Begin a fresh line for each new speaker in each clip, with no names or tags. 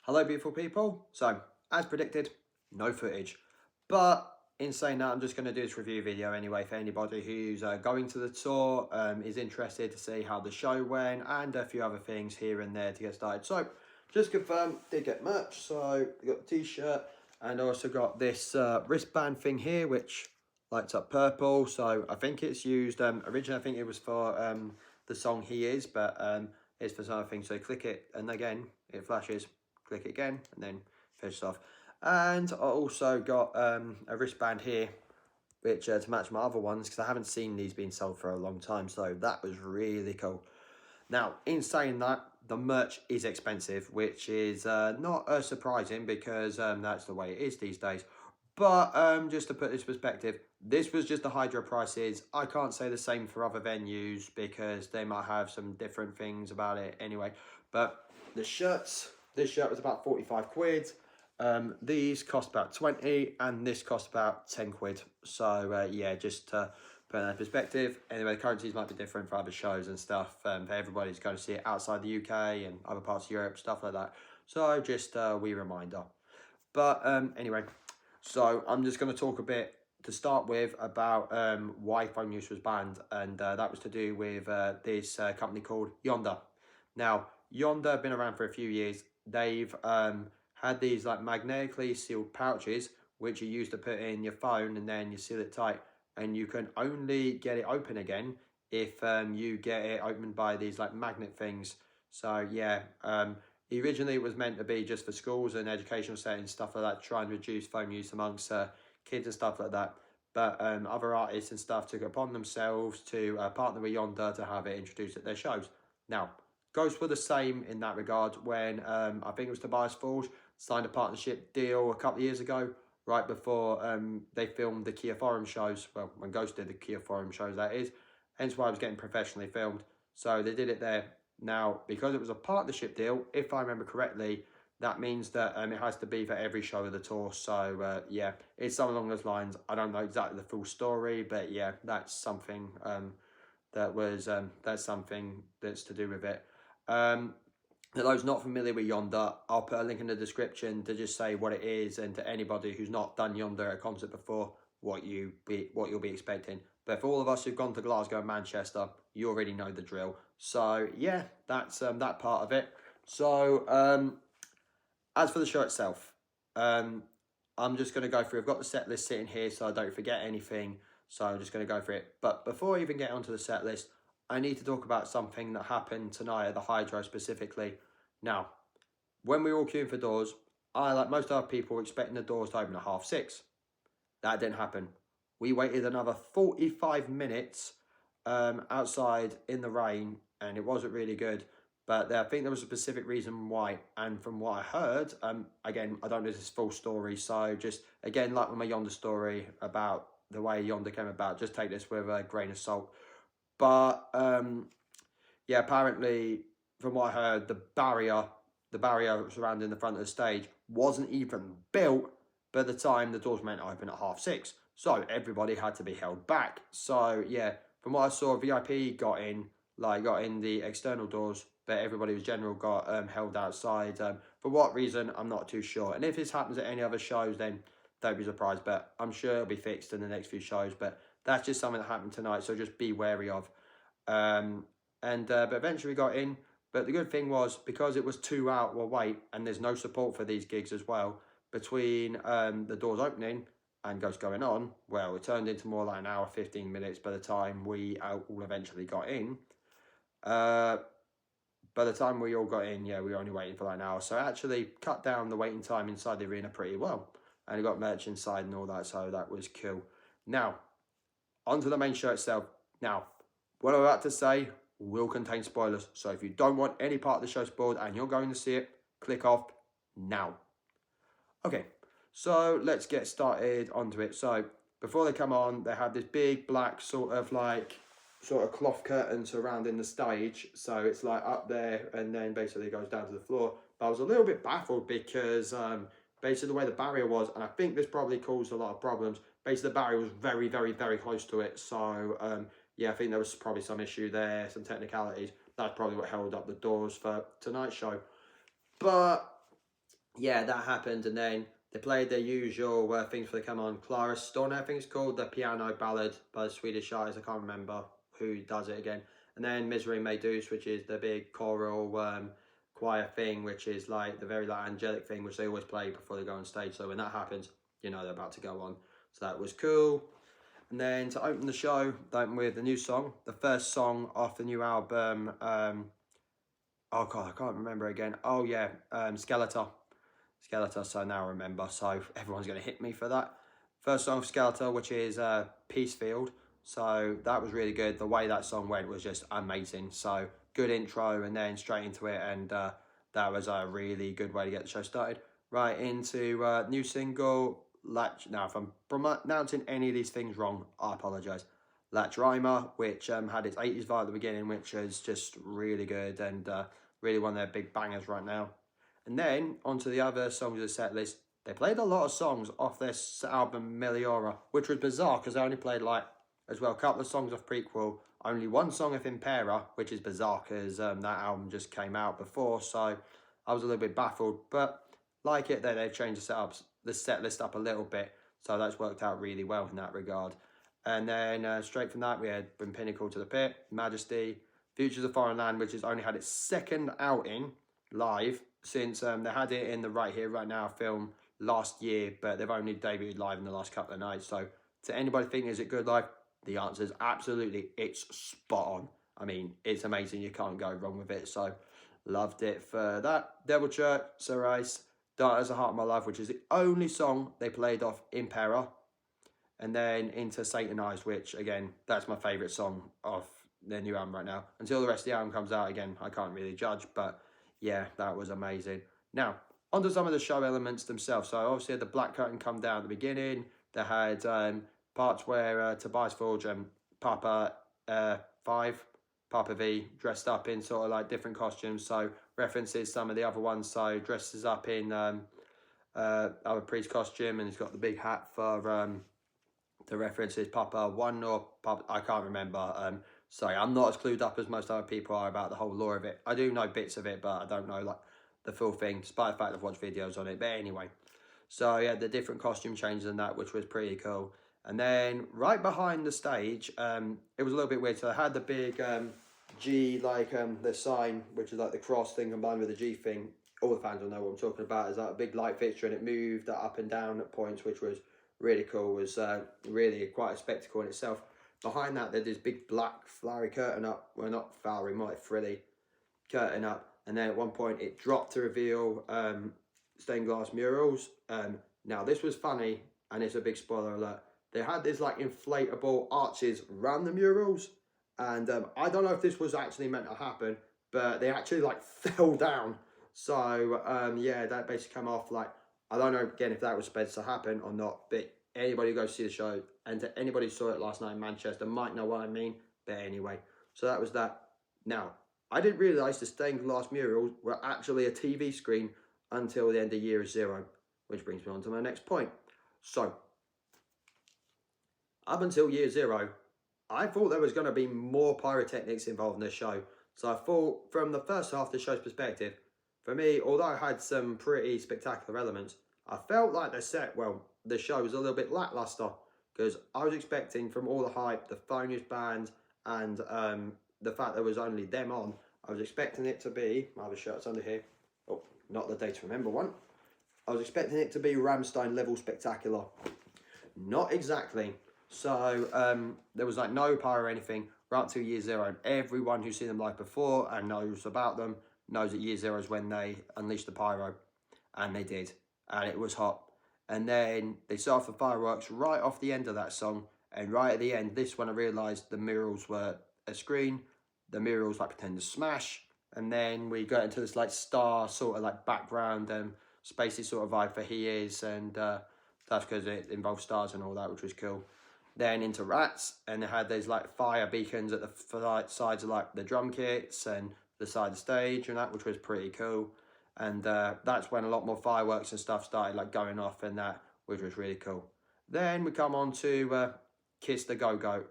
Hello, beautiful people. So, as predicted, no footage. But in saying that, I'm just going to do this review video anyway for anybody who's going to the tour, is interested to see how the show went, and a few other things here and there to get started. So, just confirm, did get merch. So, we got the t-shirt, and I also got this wristband thing here, which lights up purple. So, I think it's used, originally I think it was for the song He Is, but it's for something. So, click it, and again, it flashes. Click it again and then finish off. And I also got a wristband here, which to match my other ones, because I haven't seen these being sold for a long time, so that was really cool. Now, in saying that, the merch is expensive, which is not surprising, because that's the way it is these days. But just to put this perspective, this was just the Hydro prices. I can't say the same for other venues because they might have some different things about it anyway. But the shirts, this shirt was about 45 quid. These cost about 20 and this cost about 10 quid. So yeah, just to put that in perspective. Anyway, the currencies might be different for other shows and stuff. For everybody who's going to see it outside the UK and other parts of Europe, stuff like that. So just a wee reminder. But anyway, so I'm just going to talk a bit to start with about why phone use was banned, and that was to do with this company called Yonder. Now, Yonder have been around for a few years. They've had these like magnetically sealed pouches, which you use to put in your phone, and then you seal it tight, and you can only get it open again if you get it opened by these like magnet things. So yeah, originally it was meant to be just for schools and educational settings, stuff like that, to try and reduce phone use amongst kids and stuff like that. But other artists and stuff took it upon themselves to partner with Yonder to have it introduced at their shows. Now, Ghosts were the same in that regard when I think it was Tobias Forge signed a partnership deal a couple of years ago, right before they filmed the Kia Forum shows. Well, when Ghost did the Kia Forum shows, that is. Hence why I was getting professionally filmed. So they did it there. Now, because it was a partnership deal, if I remember correctly, that means that it has to be for every show of the tour. So yeah, it's something along those lines. I don't know exactly the full story, but yeah, that's something that's something that's to do with it. For those not familiar with Yonder, I'll put a link in the description to just say what it is, and to anybody who's not done Yonder at a concert before, what you'll be expecting. But for all of us who've gone to Glasgow and Manchester, you already know the drill. So yeah, that's that part of it. So as for the show itself, I'm just going to go through. I've got the set list sitting here so I don't forget anything. So I'm just going to go through it. But before I even get onto the set list, I need to talk about something that happened tonight at the Hydro specifically. Now, when we were all queuing for doors, I, like most other people, were expecting the doors to open at 6:30. That didn't happen. We waited another 45 minutes outside in the rain, and it wasn't really good. But I think there was a specific reason why. And from what I heard, again, I don't know this full story. So just, again, like with my Yonder story about the way Yonder came about, just take this with a grain of salt. But yeah, apparently, from what I heard, the barrier surrounding the front of the stage wasn't even built by the time the doors were meant to open at 6:30. So everybody had to be held back. So yeah, from what I saw, VIP got in the external doors, but everybody who's general got held outside. For what reason, I'm not too sure. And if this happens at any other shows, then don't be surprised. But I'm sure it'll be fixed in the next few shows. But that's just something that happened tonight, so just be wary of. But eventually we got in. But the good thing was, because it was 2 hour wait and there's no support for these gigs as well, between the doors opening and Ghost going on, well, it turned into more like an hour, 15 minutes by the time we all eventually got in. By the time we all got in, yeah, we were only waiting for like an hour. So it actually cut down the waiting time inside the arena pretty well. And it got merch inside and all that, so that was cool. Now, onto the main show itself. Now, what I'm about to say will contain spoilers. So if you don't want any part of the show spoiled and you're going to see it, click off now. Okay, so let's get started onto it. So before they come on, they have this big black sort of cloth curtain surrounding the stage. So it's like up there and then basically it goes down to the floor. But I was a little bit baffled because basically the way the barrier was, and I think this probably caused a lot of problems. Basically the barrier was very, very, very close to it. So yeah, I think there was probably some issue there, some technicalities. That's probably what held up the doors for tonight's show. But yeah, that happened, and then they played their usual things for the come on. Clara Storner, I think it's called, the piano ballad by the Swedish artist. I can't remember who does it again. And then Misery May Deuce, which is the big choral choir thing, which is like the very like angelic thing, which they always play before they go on stage. So when that happens, you know they're about to go on. So that was cool. And then to open the show, they open with a new song, the first song off the new album. Oh god, I can't remember again. Oh yeah, Skeletor. Skeletor, so now I remember. So everyone's going to hit me for that. First song of Skeletor, which is Peacefield. So that was really good. The way that song went was just amazing. So good intro and then straight into it. And that was a really good way to get the show started. Right into new single, Latch. Now, if I'm pronouncing any of these things wrong, I apologise. Latch Rhymer, which had its 80s vibe at the beginning, which is just really good and really one of their big bangers right now. And then onto the other songs of the set list. They played a lot of songs off this album Meliora, which was bizarre because they only played like as well a couple of songs off Prequel, only one song of Impera, which is bizarre because that album just came out before, so I was a little bit baffled. But like it, they've changed the set list up a little bit, so that's worked out really well in that regard. And then straight from that, we had From Pinnacle to the Pit, Majesty, Futures of Foreign Land, which has only had its second outing live since they had it in the Right Here, Right Now film last year, but they've only debuted live in the last couple of nights. So to anybody thinking, is it good live? The answer is absolutely, it's spot on. I mean, it's amazing. You can't go wrong with it. So loved it for that. Devil Church, Sir Ice, Dark as a Heart of My Love, which is the only song they played off Impera. And then into Satanized, which again, that's my favourite song off their new album right now. Until the rest of the album comes out, again, I can't really judge, but yeah, that was amazing. Now, onto some of the show elements themselves. So obviously had the black curtain come down at the beginning. They had parts where Tobias Forge and Papa 5, Papa V, dressed up in sort of like different costumes. So references some of the other ones. So dresses up in our priest costume, and he's got the big hat for the references Papa 1 or Papa, I can't remember. Sorry, I'm not as clued up as most other people are about the whole lore of it. I do know bits of it, but I don't know like the full thing, despite the fact I've watched videos on it. But anyway, so yeah, the different costume changes and that, which was pretty cool. And then right behind the stage, it was a little bit weird. So I had the big G, like the sign, which is like the cross thing combined with the G thing. All the fans will know what I'm talking about. Is like a big light fixture, and it moved up and down at points, which was really cool. It was really quite a spectacle in itself. Behind that, there's this big black flowery curtain up. Well, not flowery, more like frilly curtain up. And then at one point, it dropped to reveal stained glass murals. Now, this was funny, and it's a big spoiler alert. They had these like inflatable arches around the murals. And I don't know if this was actually meant to happen, but they actually like fell down. So yeah, that basically came off like, I don't know again if that was supposed to happen or not, but anybody who goes to see the show and to anybody who saw it last night in Manchester might know what I mean. But anyway, so that was that. Now, I didn't realise the stained glass murals were actually a TV screen until the end of Year Zero, which brings me on to my next point. So, up until Year Zero, I thought there was going to be more pyrotechnics involved in the show. So I thought from the first half of the show's perspective, for me, although I had some pretty spectacular elements, I felt like the show was a little bit lackluster because I was expecting from all the hype, the phoniest band, and the fact there was only them on, I was expecting it to be, my other shirt's under here, oh, not the Day to Remember one, I was expecting it to be Rammstein level spectacular. Not exactly. So there was like no pyro or anything right up to Year Zero, and everyone who's seen them live before and knows about them knows that Year Zero is when they unleashed the pyro, and they did, and it was hot. And then they set off the fireworks right off the end of that song, and right at the end, this when I realised the murals were a screen, the murals like pretend to smash, and then we got into this like star sort of like background and spacey sort of vibe for He Is, and that's because it involved stars and all that, which was cool. Then into Rats, and they had these like fire beacons at the sides of like the drum kits and the side of the stage and that, which was pretty cool. And that's when a lot more fireworks and stuff started like going off and that, which was really cool. Then we come on to Kiss the Go-Go.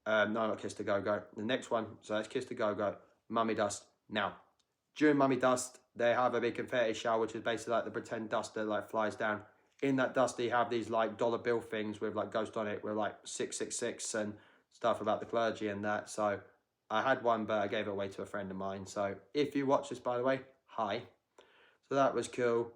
No, not Kiss the Go-Go. The next one, so that's Kiss the Go-Go, Mummy Dust. Now, during Mummy Dust, they have a big confetti shower, which is basically like the pretend dust that like flies down. In that dust, they have these like dollar bill things with like ghost on it, with like 666 and stuff about the clergy and that. So I had one, but I gave it away to a friend of mine. So if you watch this, by the way, hi. So that was cool.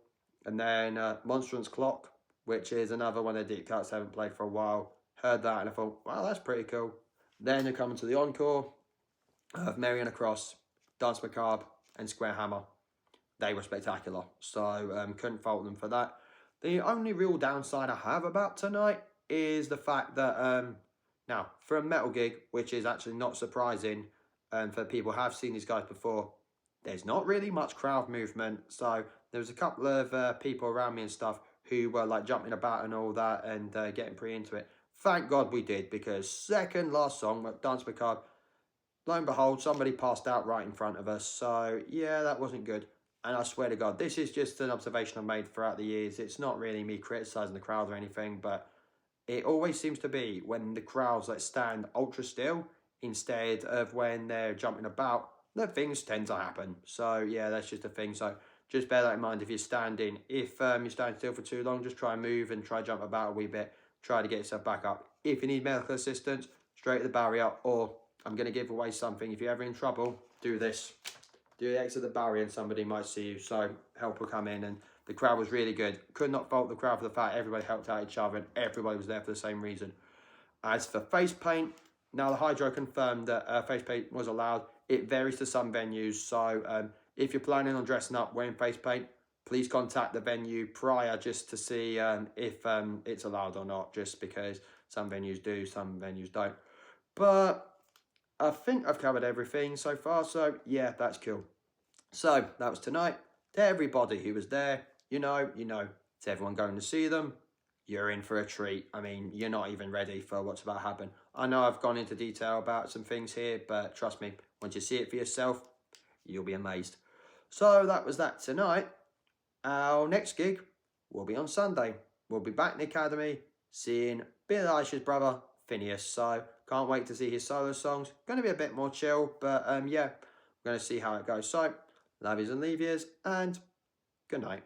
And then Monstrance Clock, which is another one of the deep cuts I haven't played for a while. Heard that and I thought, wow, that's pretty cool. Then you're coming to the encore of Mary and a Cross, Dance Macabre, and Square Hammer. They were spectacular, so couldn't fault them for that. The only real downside I have about tonight is the fact that, now, for a metal gig, which is actually not surprising, for people who have seen these guys before, there's not really much crowd movement. So there was a couple of people around me and stuff who were like jumping about and all that and getting pretty into it. Thank God we did, because second last song, Dance Macabre, lo and behold, somebody passed out right in front of us. So yeah, that wasn't good. And I swear to God, this is just an observation I've made throughout the years. It's not really me criticising the crowd or anything, but it always seems to be when the crowds like stand ultra still instead of when they're jumping about, that things tend to happen. So yeah, that's just a thing. So just bear that in mind if you're standing. If you're standing still for too long, just try and move and try and jump about a wee bit. Try to get yourself back up. If you need medical assistance, straight to the barrier, or I'm going to give away something. If you're ever in trouble, do this. Do the exit the barrier and somebody might see you. So help will come in, and the crowd was really good. Could not fault the crowd for the fact everybody helped out each other and everybody was there for the same reason. As for face paint, now the Hydro confirmed that face paint was allowed. It varies to some venues. So if you're planning on dressing up wearing face paint, please contact the venue prior just to see if it's allowed or not, just because some venues do, some venues don't. But I think I've covered everything so far, so yeah, that's cool. So that was tonight. To everybody who was there, you know, to everyone going to see them, you're in for a treat. I mean, you're not even ready for what's about to happen. I know I've gone into detail about some things here, but trust me, once you see it for yourself, you'll be amazed. So that was that tonight. Our next gig will be on Sunday. We'll be back in the Academy seeing Billy Eilish's brother, Phineas. So can't wait to see his solo songs. Going to be a bit more chill, but yeah, we're going to see how it goes. So love yous and leave yous, and good night.